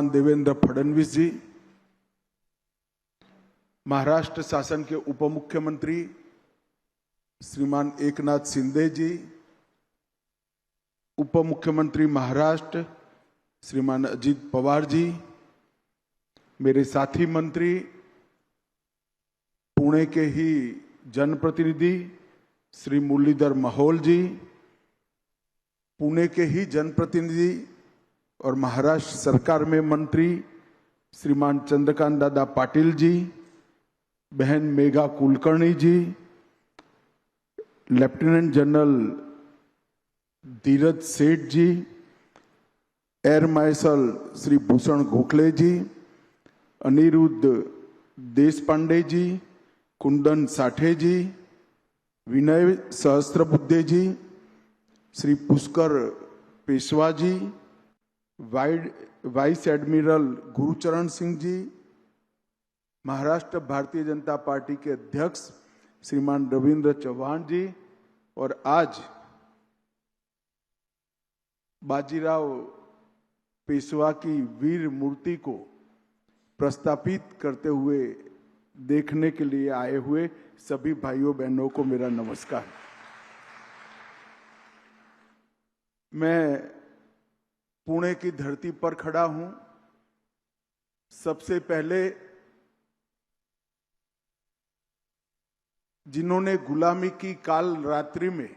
श्रीमान देवेंद्र फडणवीस जी, महाराष्ट्र शासन के उप मुख्यमंत्री श्रीमान एकनाथ शिंदे जी, उप मुख्यमंत्री महाराष्ट्र श्रीमान अजित पवार जी, मेरे साथी मंत्री, पुणे के ही जनप्रतिनिधि श्री मुरलीधर महल जी, पुणे के ही जनप्रतिनिधि और महाराष्ट्र सरकार में मंत्री श्रीमान चंद्रकांत दादा पाटिल जी, बहन मेघा कुलकर्णी जी, लेफ्टिनेंट जनरल धीरज सेठ जी, एयर मार्शल श्री भूषण गोखले जी, अनिरुद्ध देशपांडे जी, कुंदन साठे जी, विनय सहस्त्रबुद्धे जी, श्री पुष्कर पेशवा जी, vice admiral Gurucharan Singh ji, Maharashtra Bharatiya Janata party के अध्यक्ष श्रीमान रविंद्र चौहान जी, और आज बाजीराव पेशवा की वीर मूर्ति को प्रस्थापित करते हुए देखने के लिए आए हुए सभी भाइयों बहनों को मेरा नमस्कार। मैं पुणे की धरती पर खड़ा हूं। सबसे पहले जिन्होंने गुलामी की काल रात्रि में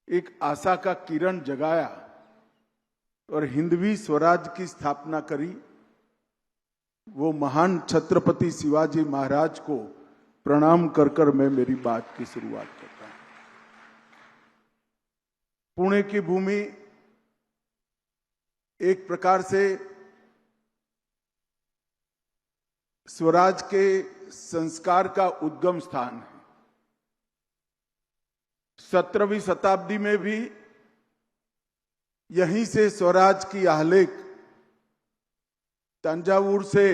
एक आशा का किरण जगाया और हिंदवी स्वराज की स्थापना करी, वो महान छत्रपति शिवाजी महाराज को प्रणाम कर कर मैं मेरी बात की शुरुआत करता हूं। पुणे की भूमि एक प्रकार से स्वराज के संस्कार का उद्गम स्थान है। 17वीं शताब्दी में भी यहीं से स्वराज की आलेख तंजावुर से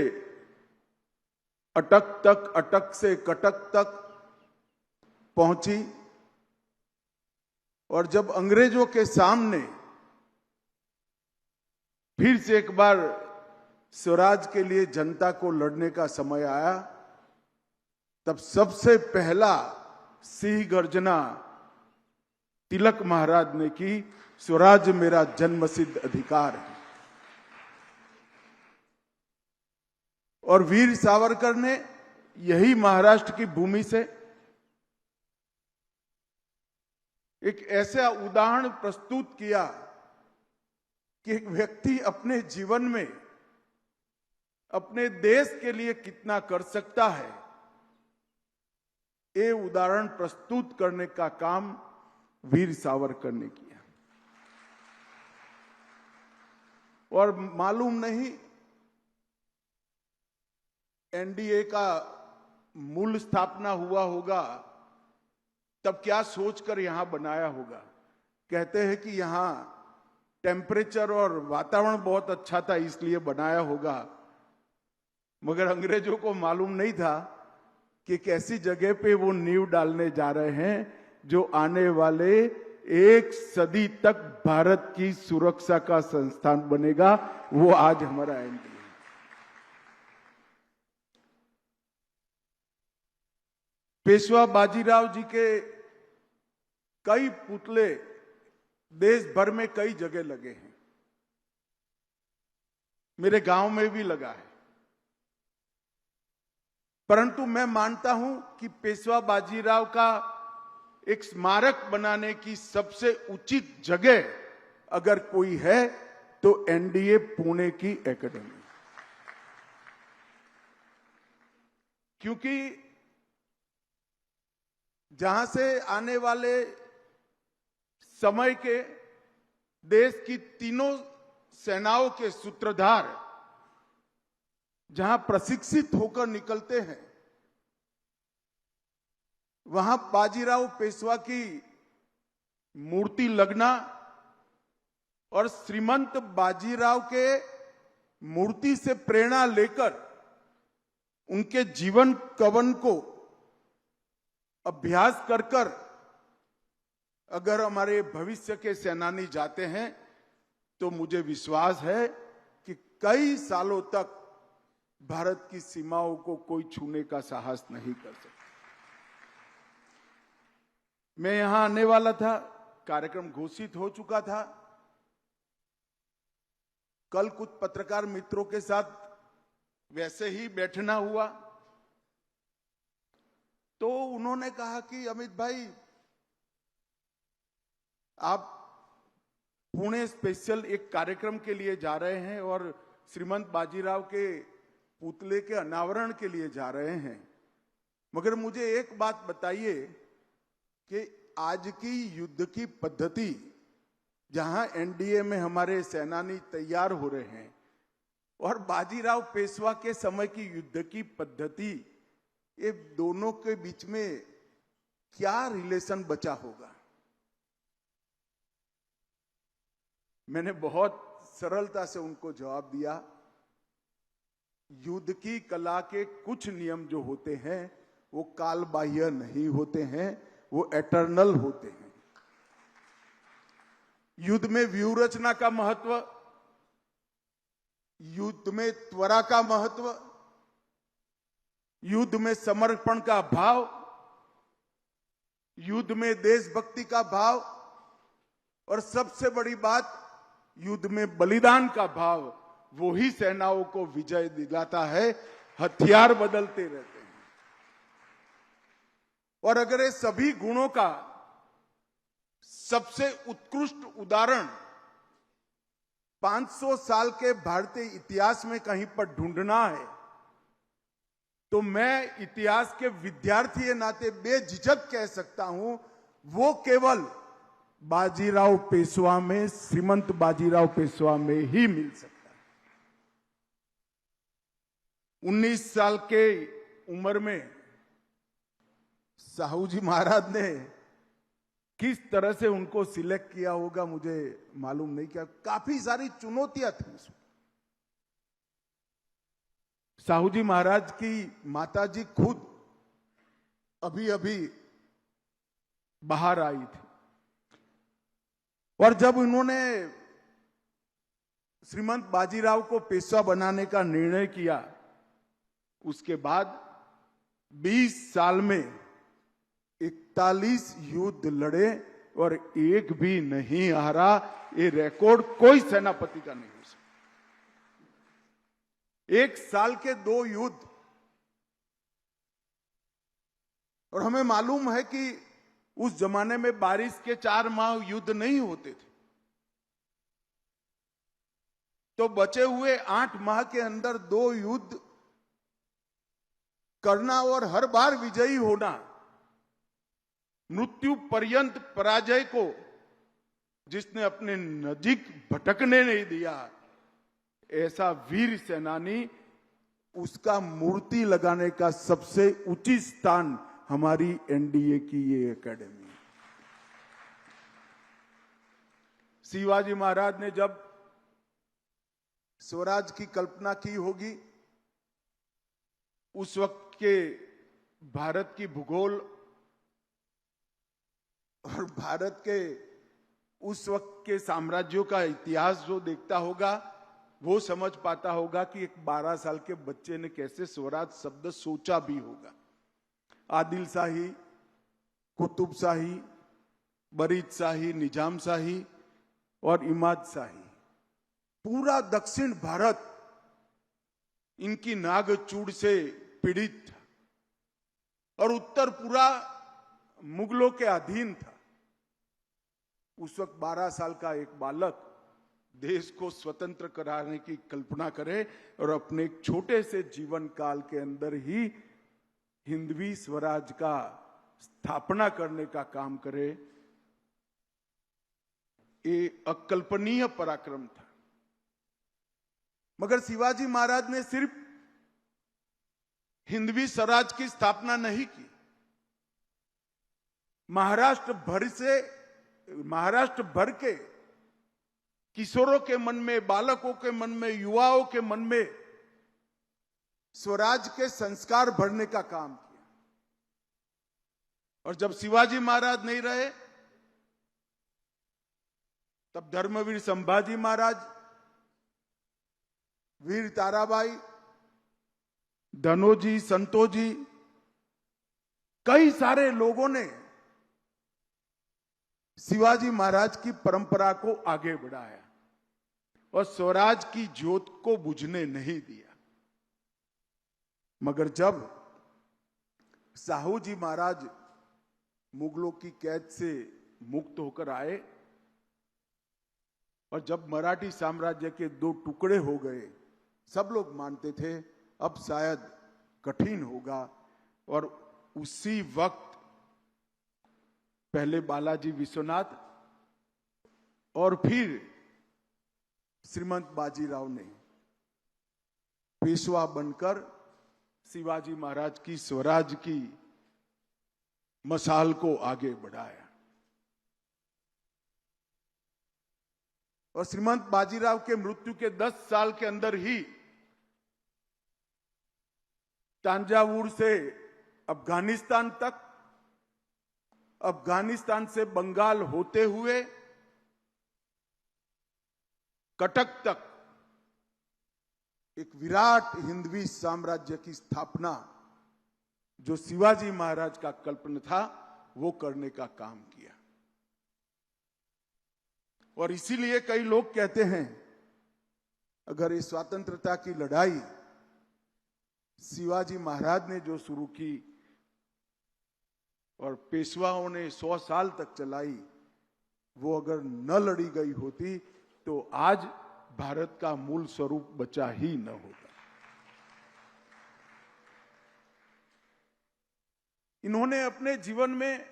अटक तक, अटक से कटक तक पहुंची, और जब अंग्रेजों के सामने फिर से एक बार स्वराज के लिए जनता को लड़ने का समय आया, तब सबसे पहला सिंह गर्जना तिलक महाराज ने की, स्वराज मेरा जन्मसिद्ध अधिकार है। और वीर सावरकर ने यही महाराष्ट्र की भूमि से एक ऐसा उदाहरण प्रस्तुत किया कि एक व्यक्ति अपने जीवन में अपने देश के लिए कितना कर सकता है, ये उदाहरण प्रस्तुत करने का काम वीर सावरकर ने किया। और मालूम नहीं एनडीए का मूल स्थापना हुआ होगा तब क्या सोचकर यहां बनाया होगा। कहते हैं कि यहां टेम्परेचर और वातावरण बहुत अच्छा था इसलिए बनाया होगा, मगर अंग्रेजों को मालूम नहीं था कि एक ऐसी जगह पे वो नींव डालने जा रहे हैं जो आने वाले 1 सदी तक भारत की सुरक्षा का संस्थान बनेगा। वो आज हमारा एनडीए। पेशवा बाजीराव जी के कई पुतले देश भर में कई जगह लगे हैं, मेरे गांव में भी लगा है। परंतु मैं मानता हूं कि पेशवा बाजीराव का एक स्मारक बनाने की सबसे उचित जगह अगर कोई है तो एनडीए पुणे की एकेडमी, क्योंकि जहां से आने वाले समय के देश की तीनों सेनाओं के सूत्रधार जहां प्रशिक्षित होकर निकलते हैं, वहां बाजीराव पेशवा की मूर्ति लगना और श्रीमंत बाजीराव के मूर्ति से प्रेरणा लेकर उनके जीवन कवन को अभ्यास कर कर अगर हमारे भविष्य के सेनानी जाते हैं तो मुझे विश्वास है कि कई सालों तक भारत की सीमाओं को कोई छूने का साहस नहीं कर सकता। मैं यहां आने वाला था, कार्यक्रम घोषित हो चुका था। कल कुछ पत्रकार मित्रों के साथ वैसे ही बैठना हुआ, तो उन्होंने कहा कि अमित भाई, आप पुणे स्पेशल एक कार्यक्रम के लिए जा रहे हैं और श्रीमंत बाजीराव के पुतले के अनावरण के लिए जा रहे हैं, मगर मुझे एक बात बताइए कि आज की युद्ध की पद्धति, जहां एनडीए में हमारे सेनानी तैयार हो रहे हैं, और बाजीराव पेशवा के समय की युद्ध की पद्धति, ये दोनों के बीच में क्या रिलेशन बचा होगा? मैंने बहुत सरलता से उनको जवाब दिया, युद्ध की कला के कुछ नियम जो होते हैं वो कालबाह्य नहीं होते हैं, वो एटर्नल होते हैं। युद्ध में व्यूह रचना का महत्व, युद्ध में त्वरा का महत्व, युद्ध में समर्पण का भाव, युद्ध में देशभक्ति का भाव, और सबसे बड़ी बात, युद्ध में बलिदान का भाव, वो ही सेनाओं को विजय दिलाता है। हथियार बदलते रहते हैं, और अगर ये सभी गुणों का सबसे उत्कृष्ट उदाहरण 500 साल के भारतीय इतिहास में कहीं पर ढूंढना है, तो मैं इतिहास के विद्यार्थी के नाते बेझिझक कह सकता हूं, वो केवल बाजीराव पेशवा में, श्रीमंत बाजीराव पेशवा में ही मिल सकता है। 19 साल के उम्र में साहू जी महाराज ने किस तरह से उनको सिलेक्ट किया होगा मुझे मालूम नहीं, क्या काफी सारी चुनौतियां थी उसमें। साहू जी महाराज की माताजी खुद अभी अभी बाहर आई थी, और जब उन्होंने श्रीमंत बाजीराव को पेशवा बनाने का निर्णय किया, उसके बाद 20 साल में 41 युद्ध लड़े और एक भी नहीं हारा। ये रिकॉर्ड कोई सेनापति का नहीं हो सकता। एक साल के 2 युद्ध, और हमें मालूम है कि उस जमाने में बारिश के 4 माह युद्ध नहीं होते थे, तो बचे हुए 8 माह के अंदर 2 युद्ध करना और हर बार विजयी होना, मृत्यु पर्यंत पराजय को जिसने अपने नजीक भटकने नहीं दिया, ऐसा वीर सेनानी, उसका मूर्ति लगाने का सबसे उचित स्थान हमारी एनडीए की ये एकेडमी। शिवाजी महाराज ने जब स्वराज की कल्पना की होगी, उस वक्त के भारत की भूगोल और भारत के उस वक्त के साम्राज्यों का इतिहास जो देखता होगा, वो समझ पाता होगा कि एक 12 साल के बच्चे ने कैसे स्वराज शब्द सोचा भी होगा। आदिल शाही, कुतुब शाही, बरीद शाही, निजाम शाही और इमाद शाही, पूरा दक्षिण भारत इनकी नागचूड़ से पीड़ित था, और उत्तर पूरा मुगलों के अधीन था। उस वक्त 12 साल का एक बालक देश को स्वतंत्र कराने की कल्पना करे और अपने एक छोटे से जीवन काल के अंदर ही हिंदवी स्वराज का स्थापना करने का काम करे, ये अकल्पनीय पराक्रम था। मगर शिवाजी महाराज ने सिर्फ हिंदवी स्वराज की स्थापना नहीं की, महाराष्ट्र भर के किशोरों के मन में, बालकों के मन में, युवाओं के मन में स्वराज के संस्कार भरने का काम किया। और जब शिवाजी महाराज नहीं रहे, तब धर्मवीर संभाजी महाराज, वीर ताराबाई, धनोजी, संतोजी, कई सारे लोगों ने शिवाजी महाराज की परंपरा को आगे बढ़ाया और स्वराज की ज्योत को बुझने नहीं दिया। मगर जब साहू जी महाराज मुगलों की कैद से मुक्त होकर आए और जब मराठी साम्राज्य के दो टुकड़े हो गए, सब लोग मानते थे अब शायद कठिन होगा। और उसी वक्त पहले बालाजी विश्वनाथ और फिर श्रीमंत बाजीराव ने पेशवा बनकर शिवाजी महाराज की स्वराज की मशाल को आगे बढ़ाया। और श्रीमंत बाजीराव के मृत्यु के 10 साल के अंदर ही तांजावुर से अफगानिस्तान तक, अफगानिस्तान से बंगाल होते हुए कटक तक एक विराट हिंदवी साम्राज्य की स्थापना, जो शिवाजी महाराज का कल्पना था, वो करने का काम किया। और इसीलिए कई लोग कहते हैं अगर ये स्वतंत्रता की लड़ाई शिवाजी महाराज ने जो शुरू की और पेशवाओं ने 100 साल तक चलाई, वो अगर न लड़ी गई होती तो आज भारत का मूल स्वरूप बचा ही न होता। इन्होंने अपने जीवन में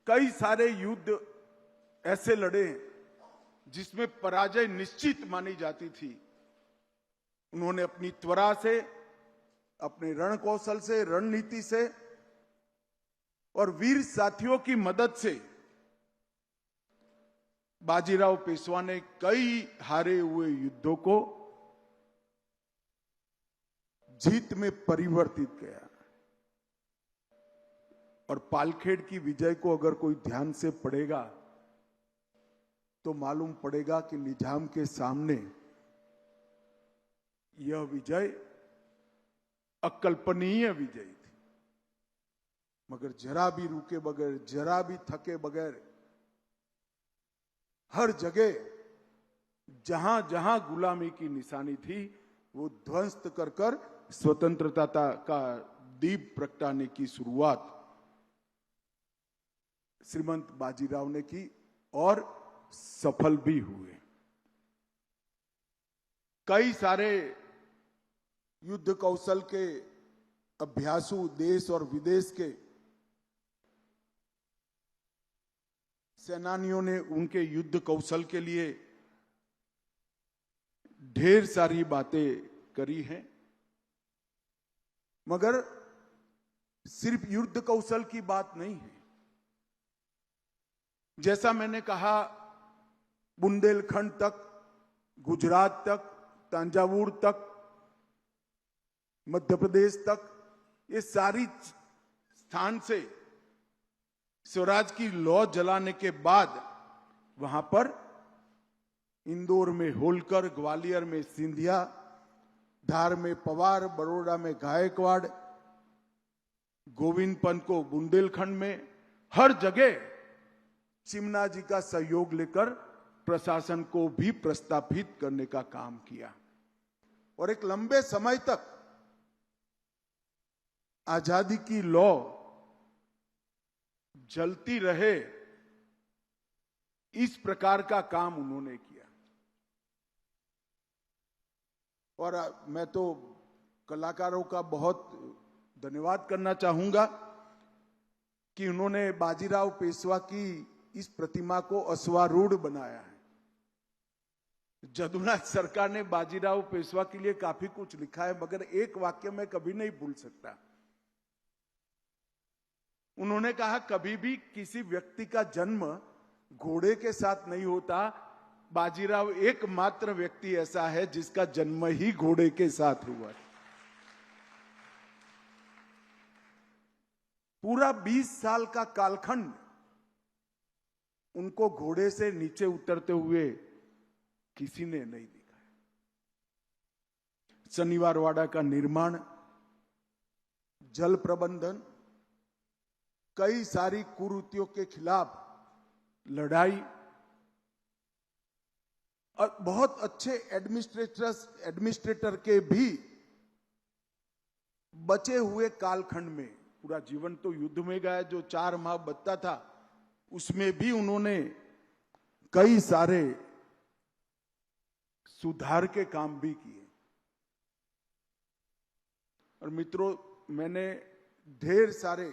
कई सारे युद्ध ऐसे लड़े जिसमें पराजय निश्चित मानी जाती थी। उन्होंने अपनी त्वरा से, अपने रण कौशल से, रणनीति से और वीर साथियों की मदद से बाजीराव पेशवा ने कई हारे हुए युद्धों को जीत में परिवर्तित किया। और पालखेड़ की विजय को अगर कोई ध्यान से पढ़ेगा तो मालूम पड़ेगा कि निजाम के सामने यह विजय अकल्पनीय विजय थी। मगर जरा भी रुके बगैर, जरा भी थके बगैर, हर जगह जहां जहां गुलामी की निशानी थी वो ध्वस्त कर कर स्वतंत्रता का दीप प्रगटाने की शुरुआत श्रीमंत बाजीराव ने की और सफल भी हुए। कई सारे युद्ध कौशल के अभ्यासु देश और विदेश के सेनानियों ने उनके युद्ध कौशल के लिए ढेर सारी बातें करी हैं। मगर सिर्फ युद्ध कौशल की बात नहीं है। जैसा मैंने कहा, बुंदेलखंड तक, गुजरात तक, तंजावुर तक, मध्य प्रदेश तक, ये सारी स्थान से स्वराज की लौ जलाने के बाद वहां पर इंदौर में होलकर, ग्वालियर में सिंधिया, धार में पवार, बड़ौदा में गायकवाड़, गोविंद पंत को बुंदेलखंड में, हर जगह चिमना जी का सहयोग लेकर प्रशासन को भी प्रस्थापित करने का काम किया। और एक लंबे समय तक आजादी की लौ जलती रहे, इस प्रकार का काम उन्होंने किया। और मैं तो कलाकारों का बहुत धन्यवाद करना चाहूंगा कि उन्होंने बाजीराव पेशवा की इस प्रतिमा को अश्वारूढ़ बनाया है। जदुनाथ सरकार ने बाजीराव पेशवा के लिए काफी कुछ लिखा है, मगर एक वाक्य मैं कभी नहीं भूल सकता। उन्होंने कहा, कभी भी किसी व्यक्ति का जन्म घोड़े के साथ नहीं होता। बाजीराव एकमात्र व्यक्ति ऐसा है जिसका जन्म ही घोड़े के साथ हुआ। पूरा 20 साल का कालखंड उनको घोड़े से नीचे उतरते हुए किसी ने नहीं देखा। शनिवारवाड़ा का निर्माण, जल प्रबंधन, कई सारी कुरीतियों के खिलाफ लड़ाई और बहुत अच्छे एडमिनिस्ट्रेटर के भी बचे हुए कालखंड में, पूरा जीवन तो युद्ध में गया, जो 4 माह बचता था उसमें भी उन्होंने कई सारे सुधार के काम भी किए। और मित्रों, मैंने ढेर सारे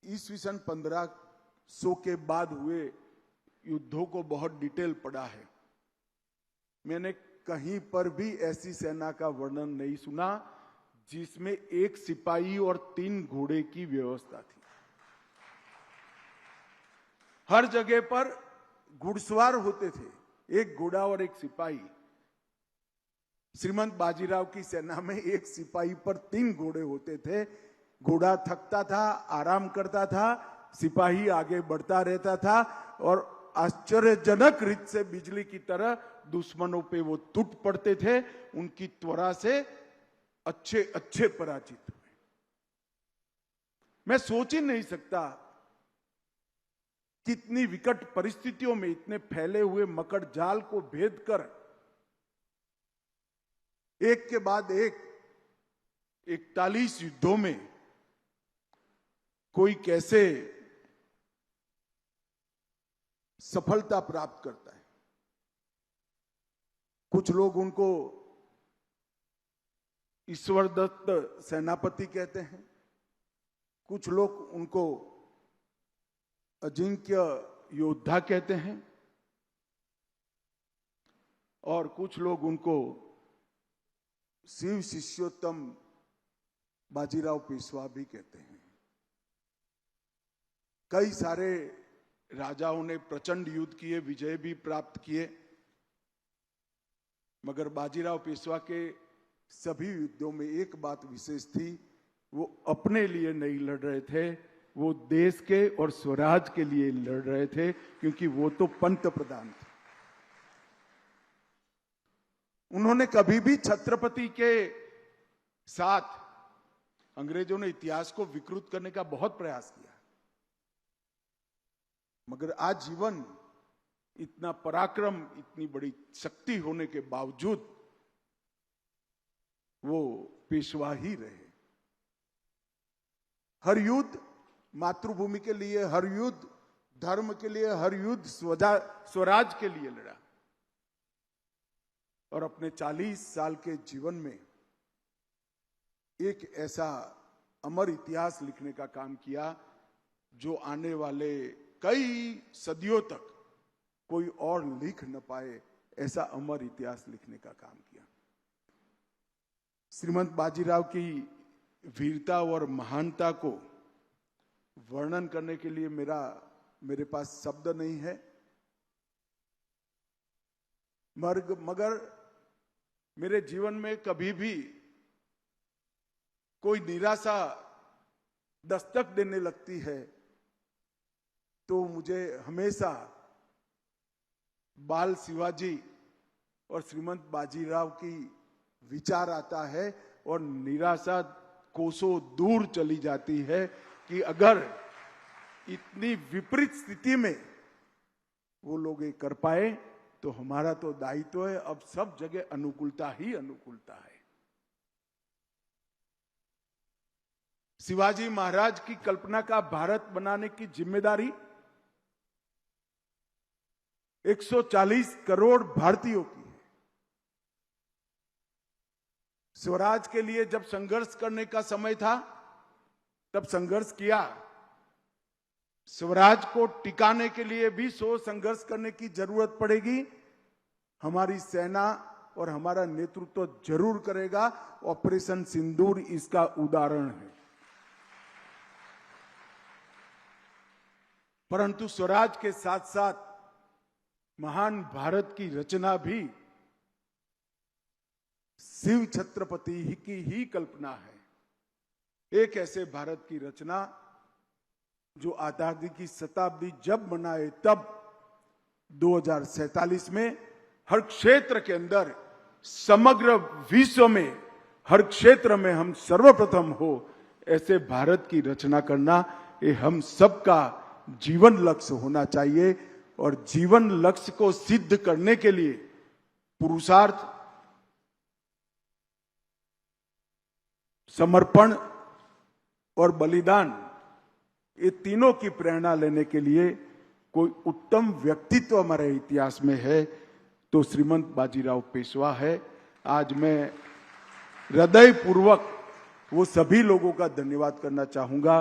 ईस्वीसन 1500 के बाद हुए युद्धों को बहुत डिटेल पढ़ा है। मैंने कहीं पर भी ऐसी सेना का वर्णन नहीं सुना जिसमें 1 सिपाही और 3 घोड़े की व्यवस्था थी। हर जगह पर घुड़सवार होते थे, 1 घोड़ा और 1 सिपाही। श्रीमंत बाजीराव की सेना में 1 सिपाही पर 3 घोड़े होते थे। घोड़ा थकता था, आराम करता था, सिपाही आगे बढ़ता रहता था और आश्चर्यजनक रीत से बिजली की तरह दुश्मनों पे वो टूट पड़ते थे। उनकी त्वरा से अच्छे अच्छे पराजित हुए। मैं सोच ही नहीं सकता कितनी विकट परिस्थितियों में इतने फैले हुए मकड़ जाल को भेद कर एक के बाद एक 41 युद्धों में कोई कैसे सफलता प्राप्त करता है। कुछ लोग उनको ईश्वर दत्त सेनापति कहते हैं, कुछ लोग उनको अजिंक्य योद्धा कहते हैं और कुछ लोग उनको शिव शिष्योत्तम बाजीराव पेशवा भी कहते हैं। कई सारे राजाओं ने प्रचंड युद्ध किए, विजय भी प्राप्त किए, मगर बाजीराव पेशवा के सभी युद्धों में एक बात विशेष थी, वो अपने लिए नहीं लड़ रहे थे, वो देश के और स्वराज के लिए लड़ रहे थे, क्योंकि वो तो पंत प्रधान थे। उन्होंने कभी भी छत्रपति के साथ, अंग्रेजों ने इतिहास को विकृत करने का बहुत प्रयास किया, मगर आजीवन इतना पराक्रम, इतनी बड़ी शक्ति होने के बावजूद वो पेशवा ही रहे। हर युद्ध मातृभूमि के लिए, हर युद्ध धर्म के लिए, हर युद्ध स्वराज के लिए लड़ा और अपने 40 साल के जीवन में एक ऐसा अमर इतिहास लिखने का काम किया जो आने वाले कई सदियों तक कोई और लिख न पाए, ऐसा अमर इतिहास लिखने का काम किया। श्रीमंत बाजीराव की वीरता और महानता को वर्णन करने के लिए मेरे पास शब्द नहीं है, मगर मेरे जीवन में कभी भी कोई निराशा दस्तक देने लगती है तो मुझे हमेशा बाल शिवाजी और श्रीमंत बाजीराव की विचार आता है और निराशा कोसों दूर चली जाती है कि अगर इतनी विपरीत स्थिति में वो लोग ये कर पाए तो हमारा तो दायित्व है। अब सब जगह अनुकूलता ही अनुकूलता है। शिवाजी महाराज की कल्पना का भारत बनाने की जिम्मेदारी 140 करोड़ भारतीयों की है। स्वराज के लिए जब संघर्ष करने का समय था तब संघर्ष किया, स्वराज को टिकाने के लिए भी संघर्ष करने की जरूरत पड़ेगी। हमारी सेना और हमारा नेतृत्व जरूर करेगा। ऑपरेशन सिंदूर इसका उदाहरण है। परंतु स्वराज के साथ साथ महान भारत की रचना भी शिव छत्रपति की ही कल्पना है। एक ऐसे भारत की रचना जो आजादी की शताब्दी जब मनाए तब 2047 में हर क्षेत्र के अंदर समग्र विश्व में हर क्षेत्र में हम सर्वप्रथम हो, ऐसे भारत की रचना करना ये हम सबका जीवन लक्ष्य होना चाहिए। और जीवन लक्ष्य को सिद्ध करने के लिए पुरुषार्थ, समर्पण और बलिदान, ये तीनों की प्रेरणा लेने के लिए कोई उत्तम व्यक्तित्व हमारे इतिहास में है तो श्रीमंत बाजीराव पेशवा है। आज मैं हृदयपूर्वक वो सभी लोगों का धन्यवाद करना चाहूंगा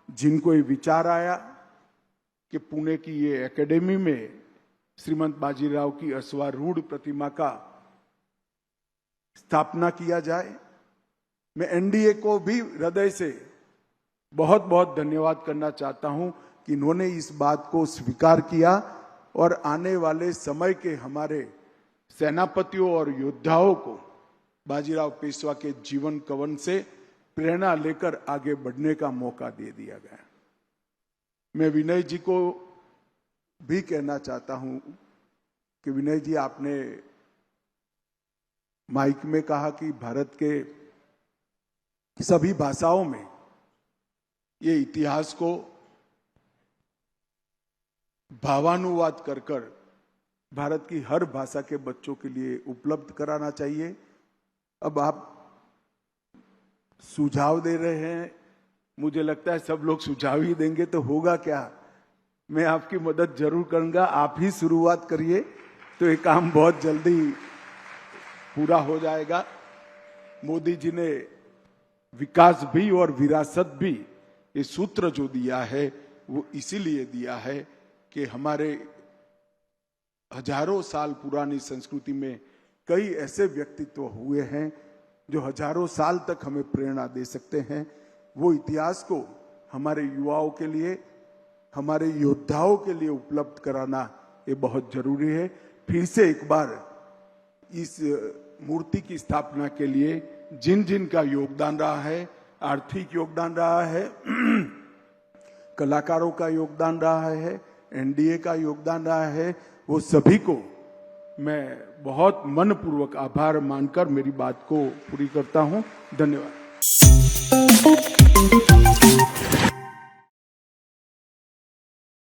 जिनको ये विचार आया कि पुणे की ये एकेडमी में श्रीमंत बाजीराव की अश्वारूढ़ प्रतिमा का स्थापना किया जाए। मैं एनडीए को भी हृदय से बहुत बहुत धन्यवाद करना चाहता हूं कि इन्होंने इस बात को स्वीकार किया और आने वाले समय के हमारे सेनापतियों और योद्धाओं को बाजीराव पेशवा के जीवन कवन से प्रेरणा लेकर आगे बढ़ने का मौका दे दिया गया। मैं विनय जी को भी कहना चाहता हूं कि विनय जी, आपने माइक में कहा कि भारत के सभी भाषाओं में ये इतिहास को भावानुवाद कर कर भारत की हर भाषा के बच्चों के लिए उपलब्ध कराना चाहिए। अब आप सुझाव दे रहे हैं, मुझे लगता है सब लोग सुझाव ही देंगे तो होगा क्या। मैं आपकी मदद जरूर करूंगा, आप ही शुरुआत करिए तो ये काम बहुत जल्दी पूरा हो जाएगा। मोदी जी ने विकास भी और विरासत भी, ये सूत्र जो दिया है वो इसीलिए दिया है कि हमारे हजारों साल पुरानी संस्कृति में कई ऐसे व्यक्तित्व हुए हैं जो हजारों साल तक हमें प्रेरणा दे सकते हैं। वो इतिहास को हमारे युवाओं के लिए, हमारे योद्धाओं के लिए उपलब्ध कराना ये बहुत जरूरी है। फिर से एक बार इस मूर्ति की स्थापना के लिए जिन जिन का योगदान रहा है, आर्थिक योगदान रहा है, कलाकारों का योगदान रहा है, एनडीए का योगदान रहा है, वो सभी को मैं बहुत मनपूर्वक आभार मानकर मेरी बात को पूरी करता हूं। धन्यवाद।